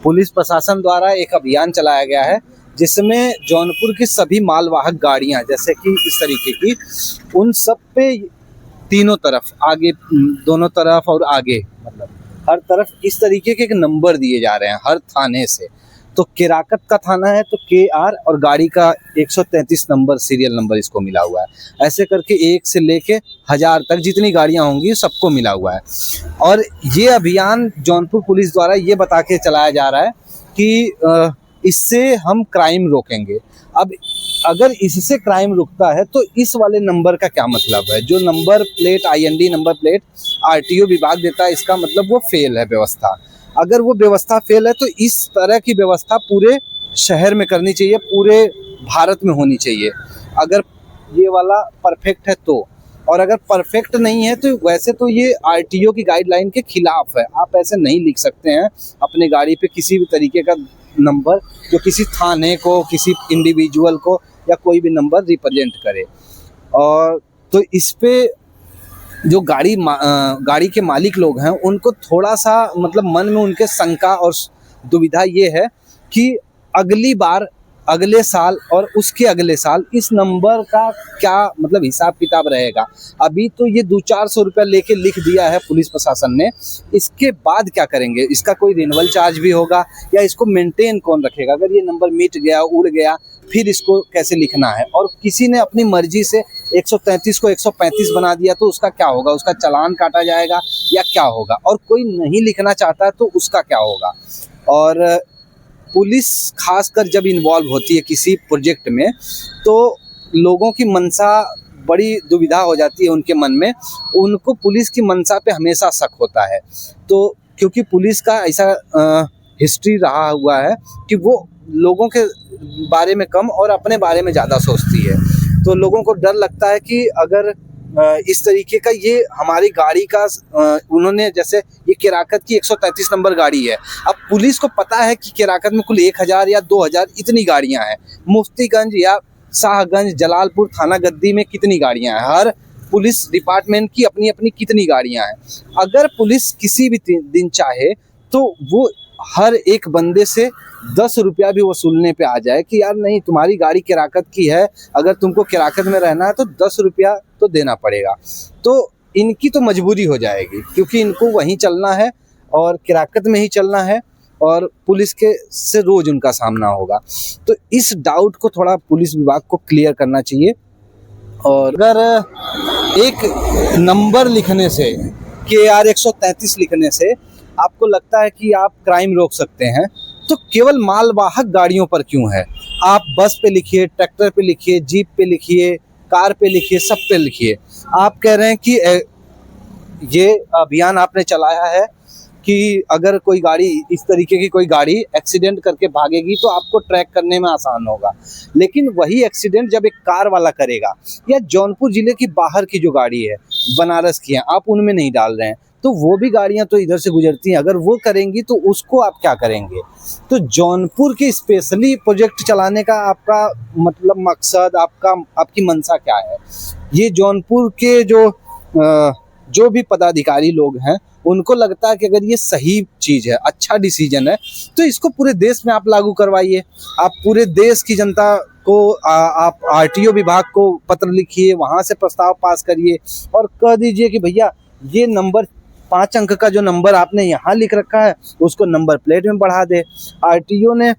Police प्रशासन द्वारा एक अभियान चलाया गया है जिसमें जौनपुर की सभी मालवाहक गाड़ियां जैसे कि इस तरीके की, उन सब पे तीनों तरफ आगे, दोनों तरफ और आगे, मतलब हर तरफ इस तरीके के एक नंबर दिए जा रहे हैं हर थाने से। तो केराकत का थाना है तो KR और गाड़ी का 133 नंबर सीरियल नंबर इसको मिला हुआ है। ऐसे करके 1 से लेके 1000 तक जितनी गाड़ियां होंगी सबको मिला हुआ है। और ये अभियान जौनपुर पुलिस द्वारा ये बता के चलाया जा रहा है कि इससे हम क्राइम रोकेंगे। अब अगर इससे क्राइम रुकता है तो इस वाले नंबर का क्या मतलब है? जो number plate IND number plate RTO विभाग देता है, इसका मतलब वो फेल है व्यवस्था। अगर वो व्यवस्था फेल है तो इस तरह की व्यवस्था पूरे शहर में करनी चाहिए, पूरे भारत में होनी चाहिए। अगर ये वाला परफेक्ट है तो, और अगर परफेक्ट नहीं है तो वैसे तो ये RTO की गाइडलाइन के खिलाफ है। आप ऐसे नहीं लिख सकते हैं अपने गाड़ी पे किसी भी तरीके का नंबर जो किसी थाने को, किसी इंडिविजुअल को या कोई भी नंबर रिप्रेजेंट करे। और तो इस पे जो गाड़ी के मालिक लोग हैं उनको थोड़ा सा मतलब मन में उनके शंका और दुविधा ये है कि अगली बार, अगले साल और उसके अगले साल इस नंबर का क्या मतलब हिसाब किताब रहेगा। अभी तो ये 200-400 रुपया लेके लिख दिया है पुलिस प्रशासन ने, इसके बाद क्या करेंगे? इसका कोई रिन्यूअल चार्ज भी होगा या इसको मेंटेन कौन रखेगा? अगर ये नंबर मिट गया, उड़ गया, फिर इसको कैसे लिखना है? और किसी ने अपनी मर्जी से 133 को 135 बना दिया तो उसका क्या होगा? उसका चालान काटा जाएगा या क्या होगा? और कोई नहीं लिखना चाहता है तो उसका क्या होगा? और पुलिस खासकर जब इन्वॉल्व होती है किसी प्रोजेक्ट में तो लोगों की मंशा, बड़ी दुविधा हो जाती है उनके मन में। उनको पुलिस की मंशा पे हमेशा शक होता है। तो क्योंकि पुलिस का ऐसा हिस्ट्री रहा हुआ है कि वो लोगों के बारे में कम और अपने बारे में ज़्यादा सोचती है। तो लोगों को डर लगता है कि अगर इस तरीके का ये हमारी गाड़ी का उन्होंने, जैसे ये केराकत की 133 नंबर गाड़ी है, अब पुलिस को पता है कि केराकत में कुल 1000 या 2000 इतनी गाड़ियां हैं, मुफ्तीगंज या शाहगंज, जलालपुर थाना गद्दी में कितनी गाड़ियां हैं, हर पुलिस डिपार्टमेंट की अपनी अपनी कितनी गाड़ियां हैं। अगर पुलिस किसी भी दिन चाहे तो वो हर एक बंदे से 10 रुपया भी वसूलने पे आ जाए कि यार नहीं, तुम्हारी गाड़ी केराकत की है, अगर तुमको केराकत में रहना है तो 10 रुपया तो देना पड़ेगा। तो इनकी तो मजबूरी हो जाएगी क्योंकि इनको वहीं चलना है और केराकत में ही चलना है और पुलिस के से रोज उनका सामना होगा। तो इस डाउट को थोड़ा पुलिस विभाग को क्लियर करना चाहिए। और अगर एक नंबर लिखने से, KR 133 लिखने से आपको लगता है कि आप क्राइम रोक सकते हैं तो केवल मालवाहक गाड़ियों पर क्यों है? आप बस पे लिखिए, ट्रैक्टर पे लिखिए, जीप पे लिखिए, कार पे लिखिए, सब पे लिखिए। आप कह रहे हैं कि ये अभियान आपने चलाया है कि अगर कोई गाड़ी, इस तरीके की कोई गाड़ी एक्सीडेंट करके भागेगी तो आपको ट्रैक करने में आसान होगा, लेकिन वही एक्सीडेंट जब एक कार वाला करेगा या जौनपुर जिले की बाहर की जो गाड़ी है, बनारस की है, आप उनमें नहीं डाल रहे हैं तो वो भी गाड़ियां तो इधर से गुजरती हैं, अगर वो करेंगी तो उसको आप क्या करेंगे? तो जौनपुर के स्पेशली प्रोजेक्ट चलाने का आपका मतलब मकसद, आपकी मंशा क्या है? ये जौनपुर के जो भी पदाधिकारी लोग हैं उनको लगता है कि अगर ये सही चीज़ है, अच्छा डिसीजन है तो इसको पूरे देश में आप लागू करवाइए। आप पूरे देश की जनता को आप RTO विभाग को पत्र लिखिए, वहाँ से प्रस्ताव पास करिए और कह दीजिए कि भैया ये नंबर 5 अंक का जो नंबर आपने यहाँ लिख रखा है उसको नंबर प्लेट में बढ़ा दे। RTO ने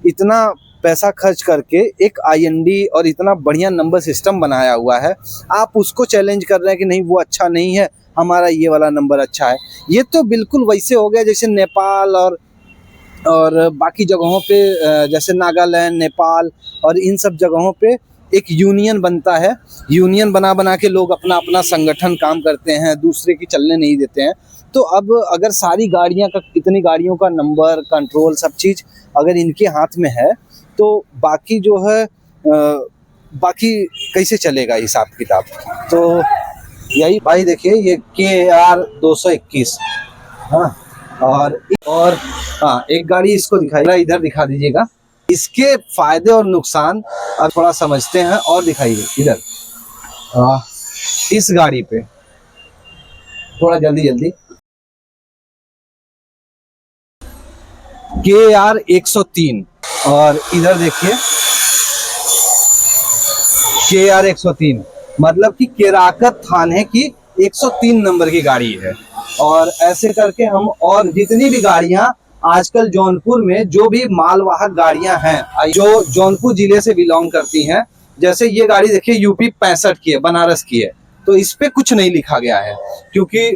इतना पैसा खर्च करके एक IND और इतना बढ़िया नंबर सिस्टम बनाया हुआ है, आप उसको चैलेंज कर रहे हैं कि नहीं वो अच्छा नहीं है, हमारा ये वाला नंबर अच्छा है। ये तो बिल्कुल वैसे हो गया जैसे नेपाल और बाकी जगहों पे, जैसे नागालैंड, नेपाल और इन सब जगहों पे एक यूनियन बनता है, यूनियन बना के लोग अपना अपना संगठन काम करते हैं, दूसरे की चलने नहीं देते हैं। तो अब अगर सारी गाड़ियां का, इतनी गाड़ियों का नंबर, कंट्रोल, सब चीज़ अगर इनके हाथ में है तो बाकी जो है बाकी कैसे चलेगा हिसाब किताब? तो यही भाई देखिए, ये KR 221, हाँ, और हाँ, एक गाड़ी इसको दिखाइएगा, इधर दिखा दीजिएगा। इसके फायदे और नुकसान अब थोड़ा समझते हैं और दिखाइए इधर। इस गाड़ी पे थोड़ा जल्दी KAR 103 और इधर देखिए KAR 103 मतलब कि केराकत थाने की 103 नंबर की गाड़ी है। और ऐसे करके हम और जितनी भी गाड़ियां आजकल जौनपुर में जो भी मालवाहक गाड़ियां हैं जो जौनपुर जिले से बिलोंग करती हैं, जैसे ये गाड़ी देखिए यूपी 65 की है, बनारस की है, तो इस पे कुछ नहीं लिखा गया है क्योंकि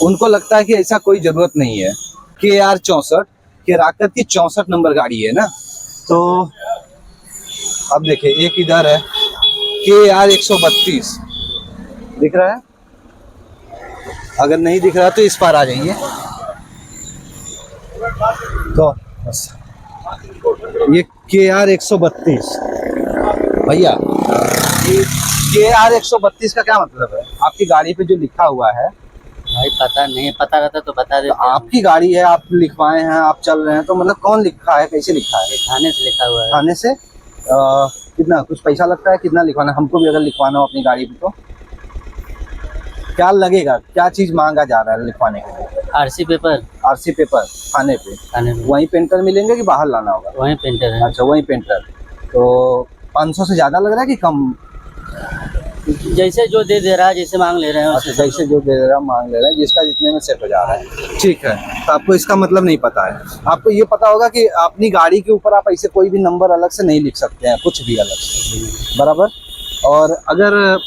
उनको लगता है कि ऐसा कोई जरूरत नहीं है। KAR 64 केराकत की 64 नंबर गाड़ी है ना। तो अब देखिए एक इधर है KAR 132 दिख रहा है, अगर नहीं दिख रहा तो इस पार आ जाइए। तो बस ये KAR 132 भैया, ये KAR 132 का क्या मतलब है? आपकी गाड़ी पे जो लिखा हुआ है भाई पता नहीं, पता रहता तो बता तो देते। आपकी गाड़ी है, आप लिखवाए हैं, आप चल रहे हैं, तो मतलब कौन लिखा है, कैसे लिखा है? थाने से लिखा हुआ है। थाने से कितना कुछ पैसा लगता है? कितना लिखवाना? हमको भी अगर लिखवाना हो अपनी गाड़ी पे तो क्या लगेगा? क्या चीज मांगा जा रहा है लिखवाने के लिए? RC paper. RC पेपर थाने पे? थाने में वहीं पेंटर मिलेंगे कि बाहर लाना होगा? वहीं पेंटर है। अच्छा वहीं पेंटर। तो 500 से ज्यादा लग रहा है कि कम? जैसे जो दे रहा है, जैसे मांग ले रहे हैं अच्छा जैसे जो दे रहा मांग ले रहा है, जिसका जितने में सेट हो जा रहा है। ठीक है, तो आपको इसका मतलब नहीं पता है। आपको ये पता होगा कि अपनी गाड़ी के ऊपर आप ऐसे कोई भी नंबर अलग से नहीं लिख सकते हैं, कुछ भी अलग से, बराबर। और अगर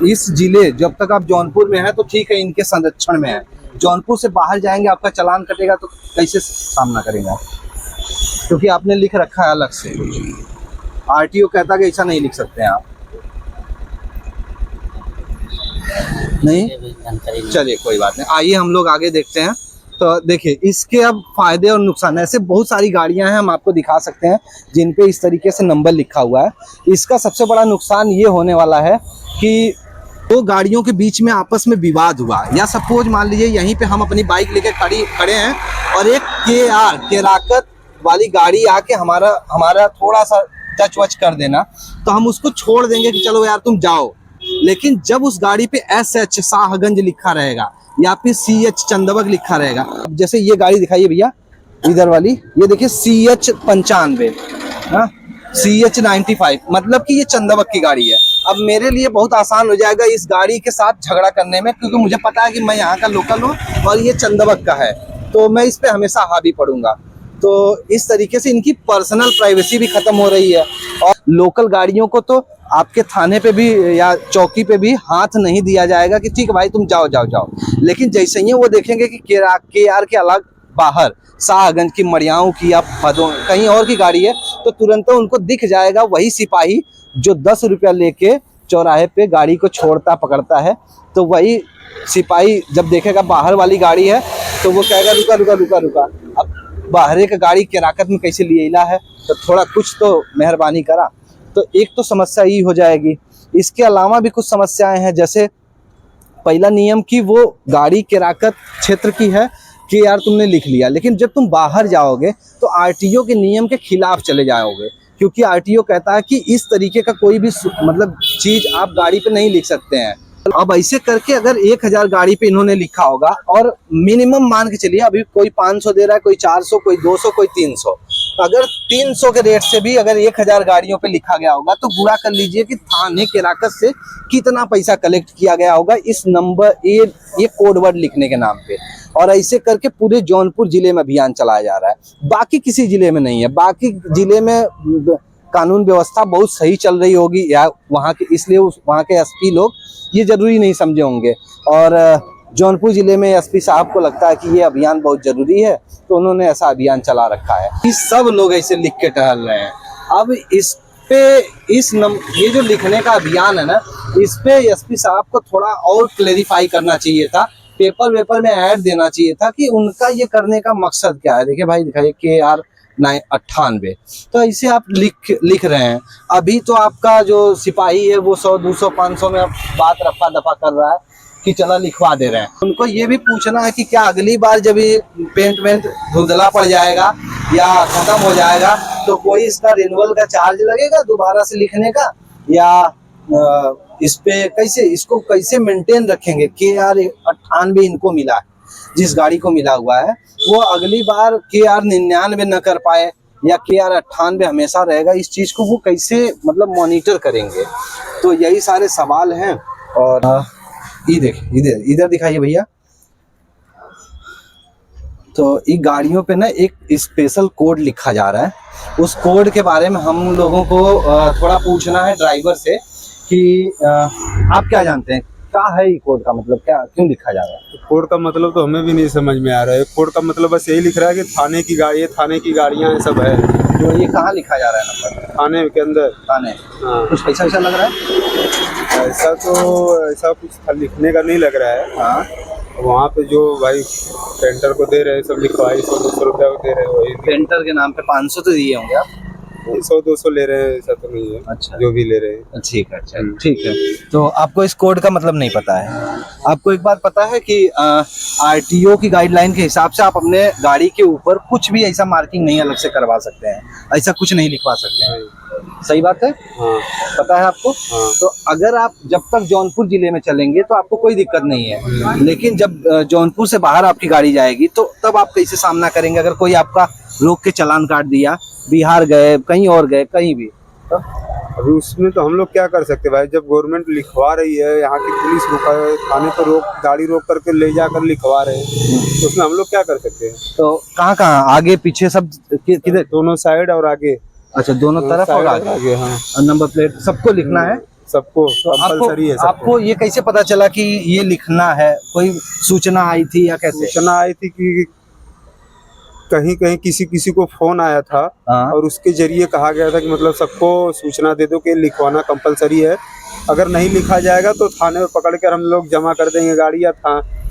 इस जिले जब तक आप जौनपुर में हैं तो ठीक है, इनके संरक्षण में है। जौनपुर से बाहर जाएंगे आपका चालान कटेगा तो कैसे सामना करेंगे आप? क्योंकि आपने लिख रखा है अलग से। RTO कहता है कि ऐसा नहीं लिख सकते हैं आप। नहीं, जानकारी नहीं। चलिए कोई बात नहीं, आइए हम लोग आगे देखते हैं। तो देखिए इसके अब फायदे और नुकसान, ऐसे बहुत सारी गाड़ियां हैं हम आपको दिखा सकते हैं जिन पे इस तरीके से नंबर लिखा हुआ है। इसका सबसे बड़ा नुकसान ये होने वाला है कि दो गाड़ियों के बीच में आपस में विवाद हुआ, या सपोज मान लीजिए यहीं पे हम अपनी बाइक लेके खड़े हैं और एक KAR केराकत वाली गाड़ी आके हमारा थोड़ा सा टच वच कर देना, तो हम उसको छोड़ देंगे कि चलो यार तुम जाओ। लेकिन जब उस गाड़ी पे SH शाहगंज लिखा रहेगा या फिर CH चंदवक लिखा रहेगा, जैसे ये गाड़ी दिखाइए भैया इधर वाली, ये देखिए CH 95, CH 95, मतलब कि ये चंदवक की गाड़ी है। अब मेरे लिए बहुत आसान हो जाएगा इस गाड़ी के साथ झगड़ा करने में, क्योंकि मुझे पता है कि मैं यहाँ का लोकल हूँ और ये चंदवक का है, तो मैं इस पे हमेशा हावी पड़ूंगा। तो इस तरीके से इनकी पर्सनल प्राइवेसी भी खत्म हो रही है। और लोकल गाड़ियों को तो आपके थाने पे भी या चौकी पे भी हाथ नहीं दिया जाएगा कि ठीक है भाई तुम जाओ जाओ जाओ। लेकिन जैसे ही वो देखेंगे कि KAR के अलग बाहर शाहगंज की, मड़ियाओं की या कहीं और की गाड़ी है, तो तुरंत उनको दिख जाएगा वही सिपाही जो 10 रुपया लेके चौराहे पे गाड़ी को छोड़ता पकड़ता है। तो वही सिपाही जब देखेगा बाहर वाली गाड़ी है तो वो कहेगा रुका रुका रुका रुका, अब बाहर का गाड़ी केराकत में कैसे लिए इला है, तो थोड़ा कुछ तो मेहरबानी करा। तो एक तो समस्या ही हो जाएगी। इसके अलावा भी कुछ समस्याएं हैं, जैसे पहला नियम कि वो गाड़ी केराकत क्षेत्र की है, KAR तुमने लिख लिया, लेकिन जब तुम बाहर जाओगे तो RTO के नियम के खिलाफ चले जाओगे, क्योंकि RTO कहता है कि इस तरीके का कोई भी मतलब चीज आप गाड़ी पे नहीं लिख सकते हैं। अब ऐसे करके अगर 1000 गाड़ी पे इन्होंने लिखा होगा, और मिनिमम मान के चलिए अभी कोई 500 दे रहा है, कोई 400, कोई 200, कोई 300, अगर 300 के रेट से भी अगर 1000 गाड़ियों पे लिखा गया होगा तो गुणा कर लीजिए कि थाने केराकत से कितना पैसा कलेक्ट किया गया होगा इस नंबर ये कोड वर्ड लिखने के नाम पे। और ऐसे करके पूरे जौनपुर जिले में अभियान चलाया जा रहा है, बाकी किसी जिले में नहीं है। बाकी जिले में कानून व्यवस्था बहुत सही चल रही होगी या वहाँ के, इसलिए वहाँ के SP लोग ये जरूरी नहीं समझे होंगे। और जौनपुर जिले में SP साहब को लगता है कि ये अभियान बहुत जरूरी है, तो उन्होंने ऐसा अभियान चला रखा है कि सब लोग ऐसे लिख के टहल रहे हैं। अब इस पे ये जो लिखने का अभियान है ना, इस पे SP साहब को थोड़ा और क्लेरिफाई करना चाहिए था, पेपर वेपर में ऐड देना चाहिए था कि उनका ये करने का मकसद क्या है। देखिए भाई दिखाइए KAR 98, तो ऐसे आप लिख रहे हैं। अभी तो आपका जो सिपाही है वो 100, 200, 500 में बात रफा दफा कर रहा है कि चला लिखवा दे रहे हैं। उनको ये भी पूछना है कि क्या अगली बार जब ये पेंट वेंट धुंधला पड़ जाएगा या खत्म हो जाएगा तो कोई इसका रिन्यूअल का चार्ज लगेगा दोबारा से लिखने का, या इस पे इसको कैसे मेंटेन रखेंगे। KAR 98 इनको मिला है, जिस गाड़ी को मिला हुआ है वो अगली बार KR 99 न कर पाए या KR 98 हमेशा रहेगा, इस चीज को वो कैसे मतलब मॉनिटर करेंगे। तो यही सारे सवाल हैं। और ये देखिए, इधर इधर दिखाइए भैया। तो इन गाड़ियों पे ना एक स्पेशल कोड लिखा जा रहा है, उस कोड के बारे में हम लोगों को थोड़ा पूछना है ड्राइवर से कि आप क्या जानते हैं, क्या है ये कोड का मतलब, क्या क्यों लिखा जा रहा है? कोड का मतलब तो हमें भी नहीं समझ में आ रहा है। कोड का मतलब बस यही लिख रहा है कि थाने की गाड़ी है, थाने की गाड़ियाँ सब है। तो ये कहाँ लिखा जा रहा है नंबर? थाने के अंदर। थाने। हाँ, कुछ पैसा वैसा लग रहा है? ऐसा कुछ लिखने का नहीं लग रहा है। हाँ, वहाँ पे जो भाई पेंटर को दे रहे हैं सब लिखवाई 100-200 रुपया दे रहे हैं, वही पेंटर के नाम पे 500 तो दिए होंगे आप? 100-200 ले रहे हैं, ऐसा तो नहीं है। अच्छा, जो भी ले रहे हैं। ठीक है। अच्छा, ठीक है। तो आपको इस कोड का मतलब नहीं पता है। आपको एक बात पता है कि RTO की गाइडलाइन के हिसाब से आप अपने गाड़ी के ऊपर कुछ भी ऐसा मार्किंग नहीं अलग से करवा सकते हैं, ऐसा कुछ नहीं लिखवा सकते हैं। सही बात है? हाँ, पता है आपको? हाँ। तो अगर आप जब तक जौनपुर जिले में चलेंगे तो आपको कोई दिक्कत नहीं है, लेकिन जब जौनपुर से बाहर आपकी गाड़ी जाएगी तो तब आप कैसे सामना करेंगे? अगर कोई आपका रोक के चालान काट दिया, बिहार गए, कहीं और गए, कहीं भी, तो अभी उसमें तो हम लोग क्या कर सकते हैं भाई? जब गवर्नमेंट लिखवा रही है, यहाँ की पुलिस रुका है, थाने पर गाड़ी रोक करके ले जाकर लिखवा रहे हैं, तो उसमें हम लोग क्या कर सकते हैं? तो कहाँ आगे पीछे सब किधर? दोनों साइड और आगे। अच्छा, दोनों तरफ और आगे। हाँ, नंबर प्लेट सबको लिखना है। सबको तो कंपलसरी है। आपको ये कैसे पता चला कि ये लिखना है? कोई सूचना आई थी या कैसे? सूचना आई थी कि कहीं कहीं किसी को फोन आया था। हाँ। और उसके जरिए कहा गया था कि मतलब सबको सूचना दे दो कि लिखवाना कंपलसरी है, अगर नहीं लिखा जाएगा तो थाने में पकड़ कर हम लोग जमा कर देंगे गाड़ी या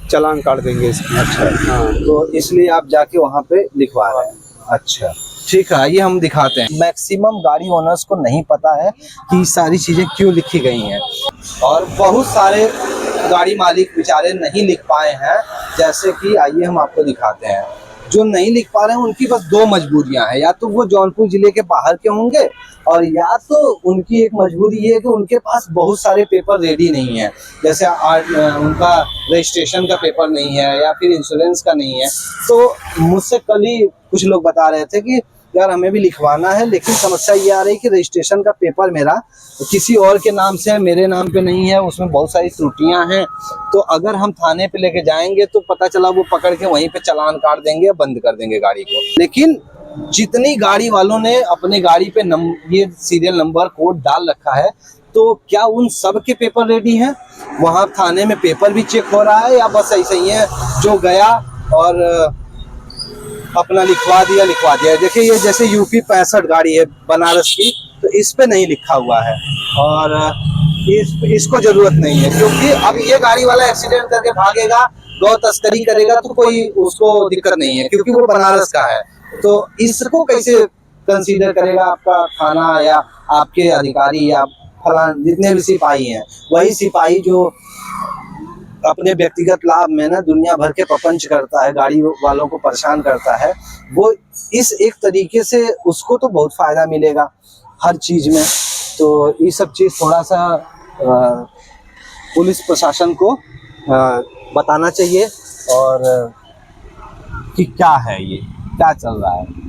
चालान काट देंगे इसकी। अच्छा, हाँ, तो इसलिए आप जाके वहाँ पे लिखवा रहे हैं। अच्छा, ठीक है, ये हम दिखाते हैं। मैक्सिमम गाड़ी ओनर्स को नहीं पता है कि सारी चीजें क्यों लिखी गई हैं, और बहुत सारे गाड़ी मालिक बेचारे नहीं लिख पाए हैं। जैसे कि आइए हम आपको दिखाते हैं, जो नहीं लिख पा रहे हैं उनकी बस दो मजबूरियां हैं, या तो वो जौनपुर जिले के बाहर के होंगे, और या तो उनकी एक मजबूरी ये है कि उनके पास बहुत सारे पेपर रेडी नहीं है। जैसे उनका रजिस्ट्रेशन का पेपर नहीं है या फिर इंश्योरेंस का नहीं है। तो मुझसे कल ही कुछ लोग बता रहे थे कि यार हमें भी लिखवाना है, लेकिन समस्या ये आ रही है कि रजिस्ट्रेशन का पेपर मेरा किसी और के नाम से है, मेरे नाम पे नहीं है, उसमें बहुत सारी त्रुटियां हैं। तो अगर हम थाने पे लेके जाएंगे तो पता चला वो पकड़ के वहीं पे चालान काट देंगे या बंद कर देंगे गाड़ी को। लेकिन जितनी गाड़ी वालों ने अपने गाड़ी पे ये सीरियल नंबर कोड डाल रखा है, तो क्या उन सब के पेपर रेडी हैं? वहाँ थाने में पेपर भी चेक हो रहा है, या बस ऐसे ही है जो गया और अपना लिखवा दिया? देखिए, ये जैसे UP 65 गाड़ी है बनारस की, तो इस पे नहीं लिखा हुआ है, और इसको जरूरत नहीं है, क्योंकि अब ये गाड़ी वाला एक्सीडेंट करके भागेगा, गौ तस्करी करेगा तो कोई उसको दिक्कत नहीं है, क्योंकि वो बनारस का है। तो इसको कैसे कंसीडर करेगा आपका थाना या आपके अधिकारी या फलान जितने भी सिपाही हैं? वही सिपाही जो अपने व्यक्तिगत लाभ में ना दुनिया भर के प्रपंच करता है, गाड़ी वालों को परेशान करता है, वो इस एक तरीके से उसको तो बहुत फायदा मिलेगा हर चीज में। तो ये सब चीज थोड़ा सा पुलिस प्रशासन को बताना चाहिए, और कि क्या है ये, क्या चल रहा है।